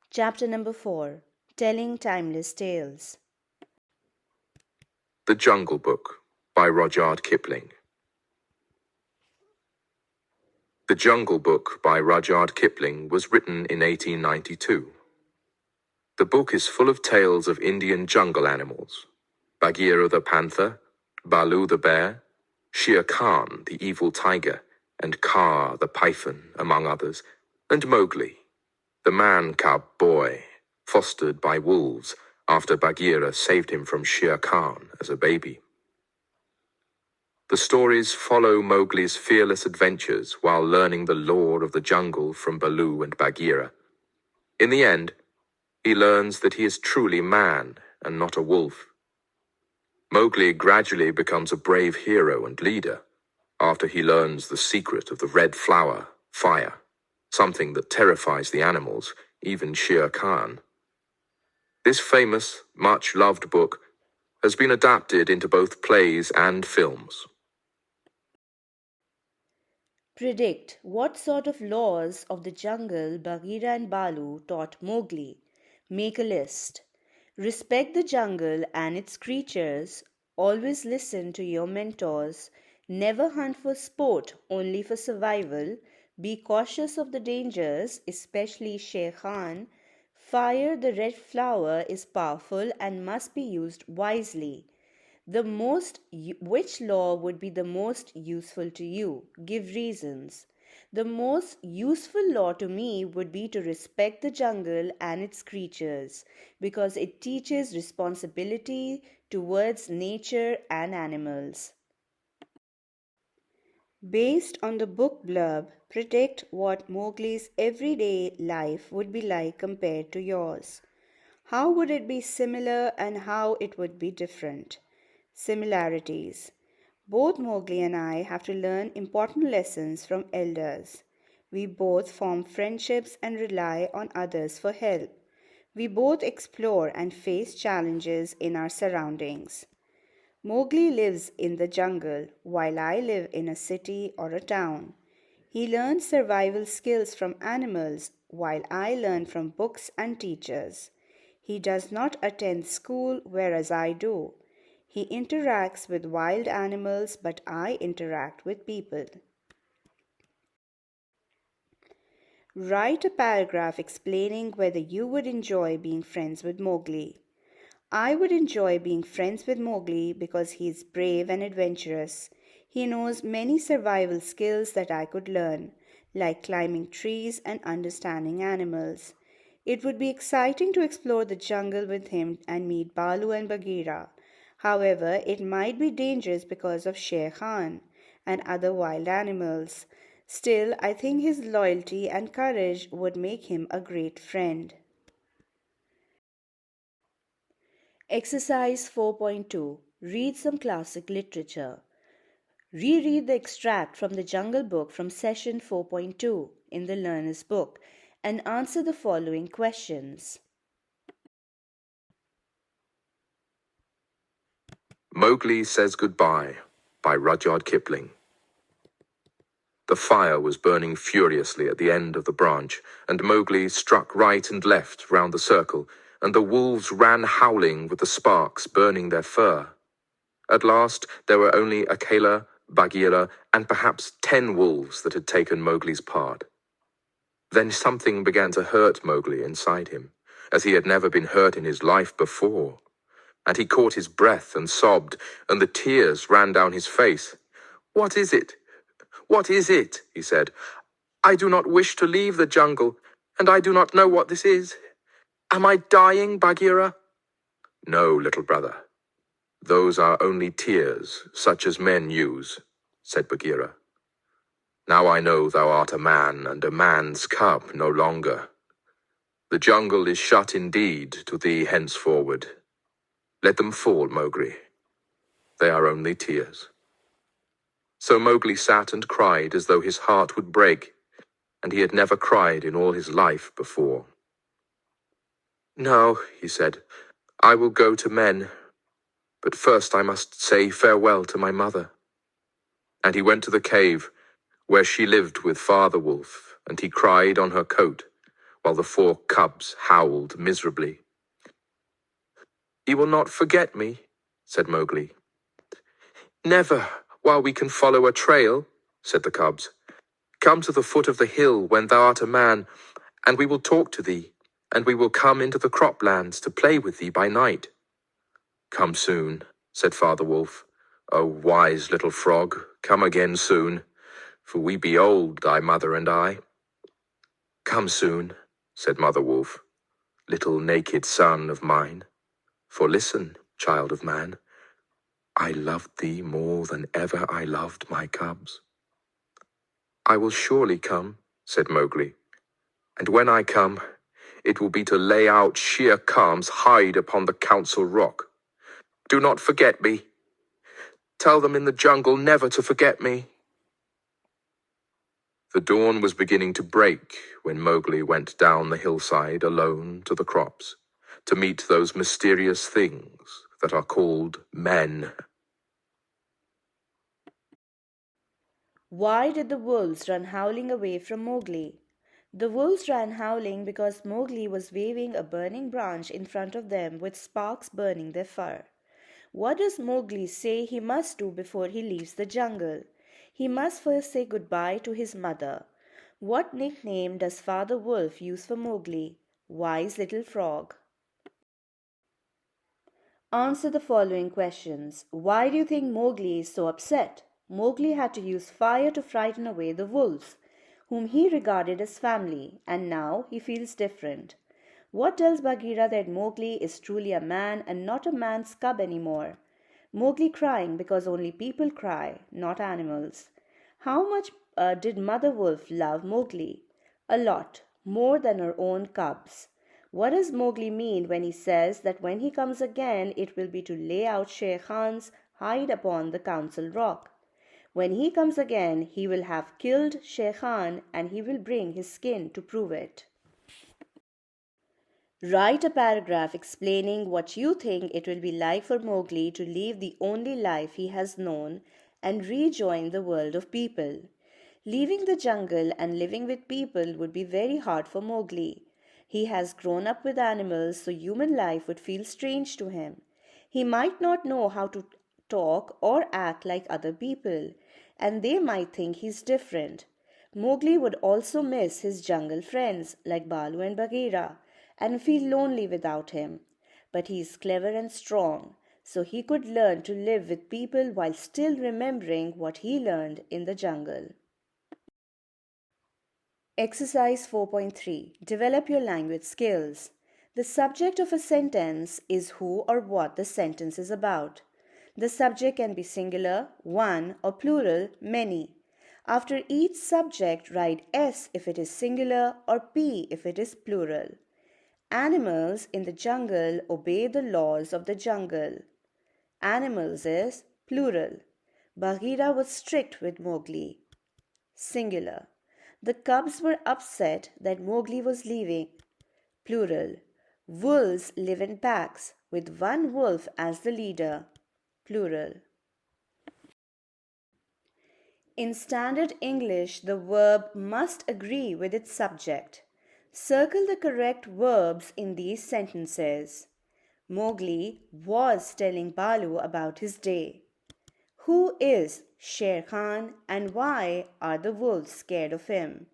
Chapter number 4, Telling Timeless Tales. The Jungle Book by Rudyard Kipling. The Jungle Book by Rudyard Kipling was written in 1892. The book is full of tales of Indian jungle animals: Bagheera the panther, Baloo the bear, Shere Khan the evil tiger, and Kaa the python, among others, and Mowgli, the man-cub boy, fostered by wolves after Bagheera saved him from Shere Khan as a baby. The stories follow Mowgli's fearless adventures while learning the lore of the jungle from Baloo and Bagheera. In the end, he learns that he is truly man and not a wolf. Mowgli gradually becomes a brave hero and leader after he learns the secret of the red flower, fire, something that terrifies the animals, even Shere Khan. This famous, much-loved book has been adapted into both plays and films. Predict what sort of laws of the jungle Bagheera and Baloo taught Mowgli. Make a list. Respect the jungle and its creatures. Always listen to your mentors. Never hunt for sport, only for survival. Be cautious of the dangers, especially Shere Khan. Fire, the red flower, is powerful and must be used wisely. Which law would be the most useful to you? Give reasons. The most useful law to me would be to respect the jungle and its creatures because it teaches responsibility towards nature and animals. Based on the book blurb, predict what Mowgli's everyday life would be like compared to yours. How would it be similar and how it would be different? Similarities. Both Mowgli and I have to learn important lessons from elders. We both form friendships and rely on others for help. We both explore and face challenges in our surroundings. Mowgli lives in the jungle while I live in a city or a town. He learns survival skills from animals while I learn from books and teachers. He does not attend school whereas I do. He interacts with wild animals, but I interact with people. Write a paragraph explaining whether you would enjoy being friends with Mowgli. I would enjoy being friends with Mowgli because he is brave and adventurous. He knows many survival skills that I could learn, like climbing trees and understanding animals. It would be exciting to explore the jungle with him and meet Baloo and Bagheera. However, it might be dangerous because of Shere Khan and other wild animals. Still, I think his loyalty and courage would make him a great friend. Exercise 4.2. Read some classic literature. Reread the extract from the Jungle Book from session 4.2 in the Learner's Book and answer the following questions. Mowgli Says Goodbye by Rudyard Kipling. The fire was burning furiously at the end of the branch, and Mowgli struck right and left round the circle, and the wolves ran howling with the sparks burning their fur. At last there were only Akela, Bagheera, and perhaps 10 wolves that had taken Mowgli's part. Then something began to hurt Mowgli inside him, as he had never been hurt in his life before. And he caught his breath and sobbed, and the tears ran down his face. "What is it? What is it?" he said. "I do not wish to leave the jungle, and I do not know what this is. Am I dying, Bagheera?" "No, little brother. Those are only tears, such as men use," said Bagheera. "Now I know thou art a man, and a man's cub no longer. The jungle is shut indeed to thee henceforward. Let them fall, Mowgli. They are only tears." So Mowgli sat and cried as though his heart would break, and he had never cried in all his life before. "No," he said, "I will go to men. But first I must say farewell to my mother." And he went to the cave where she lived with Father Wolf, and he cried on her coat, while the 4 cubs howled miserably. "You will not forget me," said Mowgli. "Never, while we can follow a trail," said the cubs. "Come to the foot of the hill when thou art a man, and we will talk to thee, and we will come into the croplands to play with thee by night." "Come soon," said Father Wolf. "O wise little frog, come again soon, for we be old, thy mother and I." "Come soon," said Mother Wolf, "little naked son of mine. For listen, child of man, I loved thee more than ever I loved my cubs." "I will surely come," said Mowgli. "And when I come, it will be to lay out Shere Khan's hide upon the council rock. Do not forget me. Tell them in the jungle never to forget me." The dawn was beginning to break when Mowgli went down the hillside alone to the crops, to meet those mysterious things that are called men. Why did the wolves run howling away from Mowgli? The wolves ran howling because Mowgli was waving a burning branch in front of them with sparks burning their fur. What does Mowgli say he must do before he leaves the jungle? He must first say goodbye to his mother. What nickname does Father Wolf use for Mowgli? Wise little frog. Answer the following questions. Why do you think Mowgli is so upset? Mowgli had to use fire to frighten away the wolves, whom he regarded as family, and now he feels different. What tells Bagheera that Mowgli is truly a man and not a man's cub anymore? Mowgli crying because only people cry, not animals. How much did Mother Wolf love Mowgli? A lot, more than her own cubs. What does Mowgli mean when he says that when he comes again it will be to lay out Shere Khan's hide upon the council rock? When he comes again he will have killed Shere Khan and he will bring his skin to prove it. Write a paragraph explaining what you think it will be like for Mowgli to leave the only life he has known and rejoin the world of people. Leaving the jungle and living with people would be very hard for Mowgli. He has grown up with animals, so human life would feel strange to him. He might not know how to talk or act like other people, and they might think he's different. Mowgli would also miss his jungle friends like Balu and Bagheera and feel lonely without him. But he is clever and strong, so he could learn to live with people while still remembering what he learned in the jungle. Exercise 4.3. Develop your language skills. The subject of a sentence is who or what the sentence is about. The subject can be singular, one, or plural, many. After each subject, write S if it is singular or P if it is plural. Animals in the jungle obey the laws of the jungle. Animals is plural. Bagheera was strict with Mowgli. Singular. The cubs were upset that Mowgli was leaving. Plural. Wolves live in packs with one wolf as the leader. Plural. In standard English, the verb must agree with its subject. Circle the correct verbs in these sentences. Mowgli was telling Balu about his day. Who is Shere Khan and why are the wolves scared of him?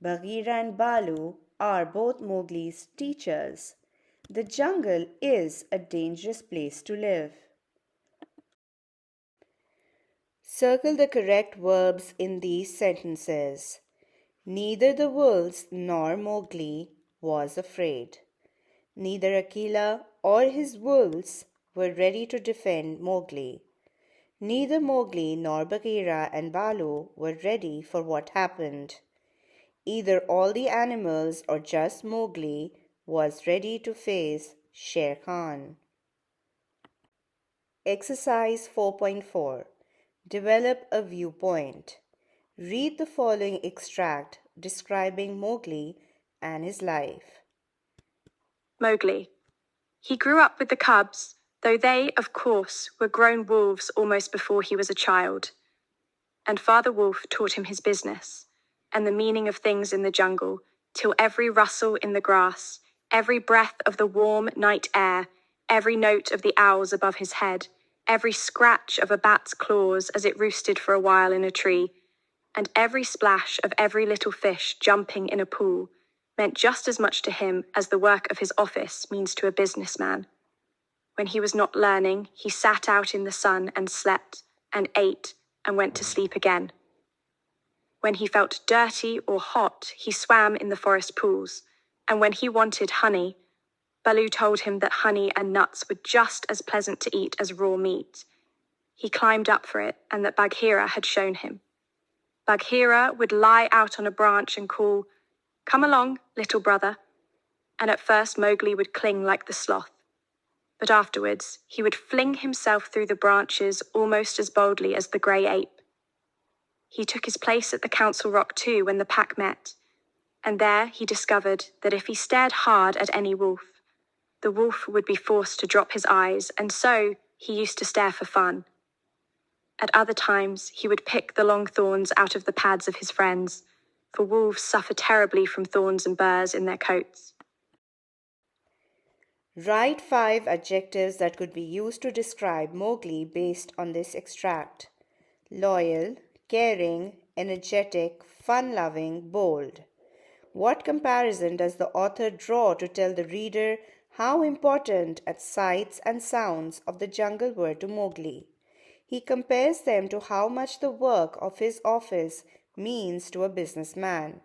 Bagheera and Balu are both Mowgli's teachers. The jungle is a dangerous place to live. Circle the correct verbs in these sentences. Neither the wolves nor Mowgli was afraid. Neither Akela or his wolves were ready to defend Mowgli. Neither Mowgli nor Bagheera and Balu were ready for what happened. Either all the animals or just Mowgli was ready to face Shere Khan. Exercise 4.4. Develop a viewpoint. Read the following extract describing Mowgli and his life. Mowgli. He grew up with the cubs. though they, of course, were grown wolves almost before he was a child. And Father Wolf taught him his business, and the meaning of things in the jungle, till every rustle in the grass, every breath of the warm night air, every note of the owls above his head, every scratch of a bat's claws as it roosted for a while in a tree, and every splash of every little fish jumping in a pool, meant just as much to him as the work of his office means to a businessman. When he was not learning, he sat out in the sun and slept, and ate, and went to sleep again. When he felt dirty or hot, he swam in the forest pools, and when he wanted honey, Baloo told him that honey and nuts were just as pleasant to eat as raw meat. He climbed up for it, and that Bagheera had shown him. Bagheera would lie out on a branch and call, "Come along, little brother," and at first Mowgli would cling like the sloth. But afterwards, he would fling himself through the branches almost as boldly as the grey ape. He took his place at the council rock too when the pack met, and there he discovered that if he stared hard at any wolf, the wolf would be forced to drop his eyes, and so he used to stare for fun. At other times, he would pick the long thorns out of the pads of his friends, for wolves suffer terribly from thorns and burrs in their coats. Write 5 adjectives that could be used to describe Mowgli based on this extract. Loyal, caring, energetic, fun-loving, bold. What comparison does the author draw to tell the reader how important sights and sounds of the jungle were to Mowgli? He compares them to how much the work of his office means to a businessman.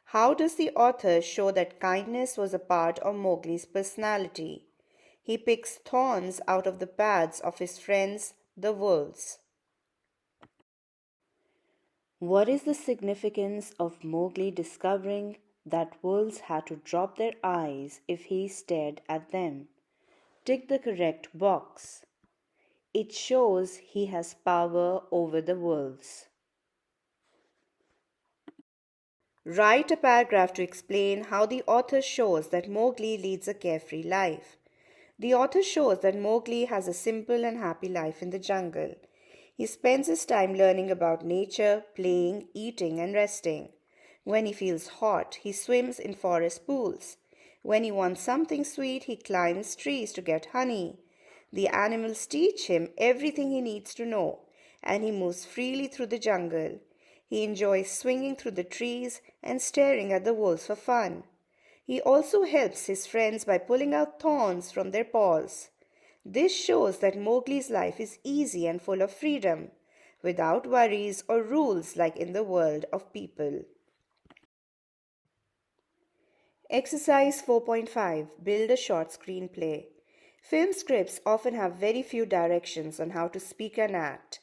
How does the author show that kindness was a part of Mowgli's personality? He picks thorns out of the pads of his friends, the wolves. What is the significance of Mowgli discovering that wolves had to drop their eyes if he stared at them? Tick the correct box. It shows he has power over the wolves. Write a paragraph to explain how the author shows that Mowgli leads a carefree life. The author shows that Mowgli has a simple and happy life in the jungle. He spends his time learning about nature, playing, eating, and resting. When he feels hot, he swims in forest pools. When he wants something sweet, he climbs trees to get honey. The animals teach him everything he needs to know, and he moves freely through the jungle. He enjoys swinging through the trees and staring at the wolves for fun. He also helps his friends by pulling out thorns from their paws. This shows that Mowgli's life is easy and full of freedom, without worries or rules like in the world of people. Exercise 4.5. Build a short screenplay. Film scripts often have very few directions on how to speak and act.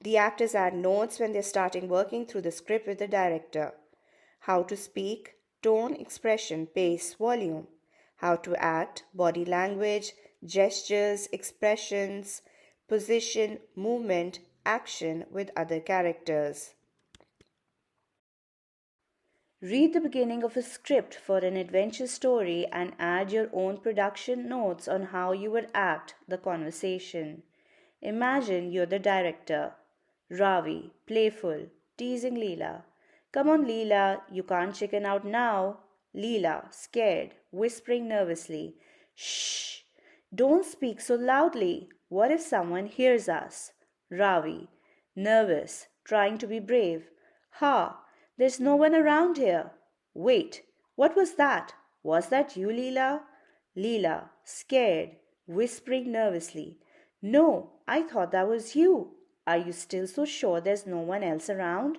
The actors add notes when they're starting working through the script with the director. How to speak, tone, expression, pace, volume. How to act, body language, gestures, expressions, position, movement, action with other characters. Read the beginning of a script for an adventure story and add your own production notes on how you would act the conversation. Imagine you're the director. Ravi, playful, teasing Leela. "Come on, Leela, you can't chicken out now." Leela, scared, whispering nervously. "Shh! Don't speak so loudly. What if someone hears us?" Ravi, nervous, trying to be brave. "Ha! There's no one around here. Wait, what was that? Was that you, Leela?" Leela, scared, whispering nervously. "No, I thought that was you. Are you still so sure there's no one else around?"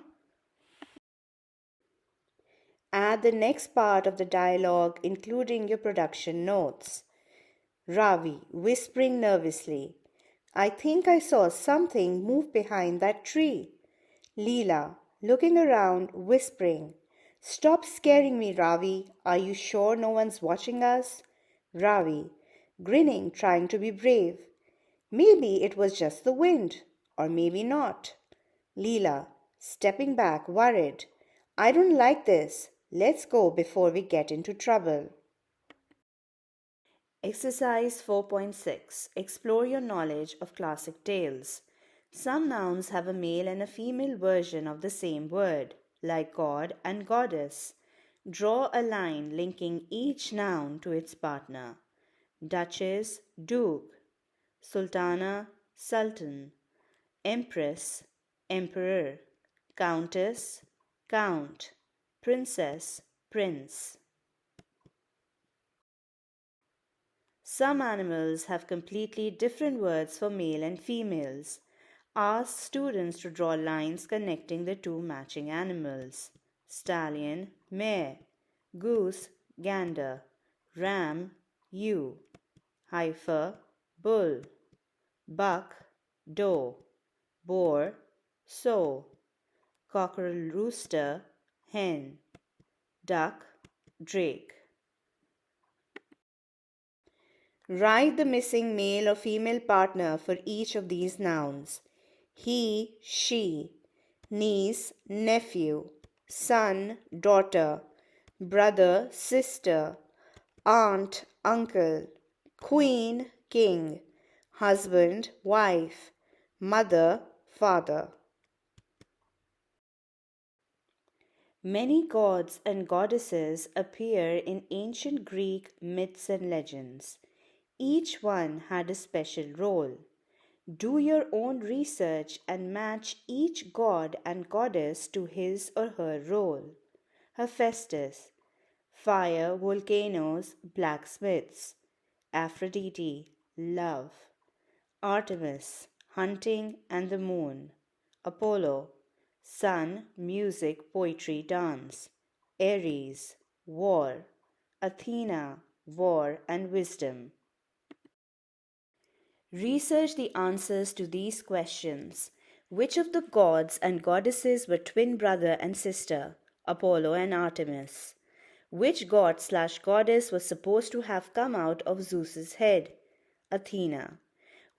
Add the next part of the dialogue, including your production notes. Ravi, whispering nervously. "I think I saw something move behind that tree." Leela, looking around, whispering. "Stop scaring me, Ravi. Are you sure no one's watching us?" Ravi, grinning, trying to be brave. "Maybe it was just the wind, or maybe not." Leela, stepping back, worried. "I don't like this. Let's go before we get into trouble." Exercise 4.6. Explore your knowledge of classic tales. Some nouns have a male and a female version of the same word, like God and Goddess. Draw a line linking each noun to its partner. Duchess, Duke. Sultana, Sultan. Empress, Emperor. Countess, Count. Princess, Prince. Some animals have completely different words for male and females. Ask students to draw lines connecting the two matching animals. Stallion, mare. Goose, gander. Ram, ewe. Heifer, bull. Buck, doe. Boar, sow. Cockerel rooster, hen. Duck, drake. Write the missing male or female partner for each of these nouns. He, she, niece, nephew, son, daughter, brother, sister, aunt, uncle, queen, king, husband, wife, mother, father. Many gods and goddesses appear in ancient Greek myths and legends. Each one had a special role. Do your own research and match each god and goddess to his or her role. Hephaestus, fire, volcanoes, blacksmiths. Aphrodite, love. Artemis, hunting and the moon. Apollo, sun, music, poetry, dance. Ares, war. Athena, war and wisdom. Research the answers to these questions. Which of the gods and goddesses were twin brother and sister, Apollo and Artemis? Which god/goddess was supposed to have come out of Zeus's head, Athena?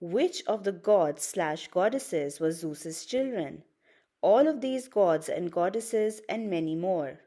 Which of the gods/goddesses were Zeus's children? All of these gods and goddesses and many more.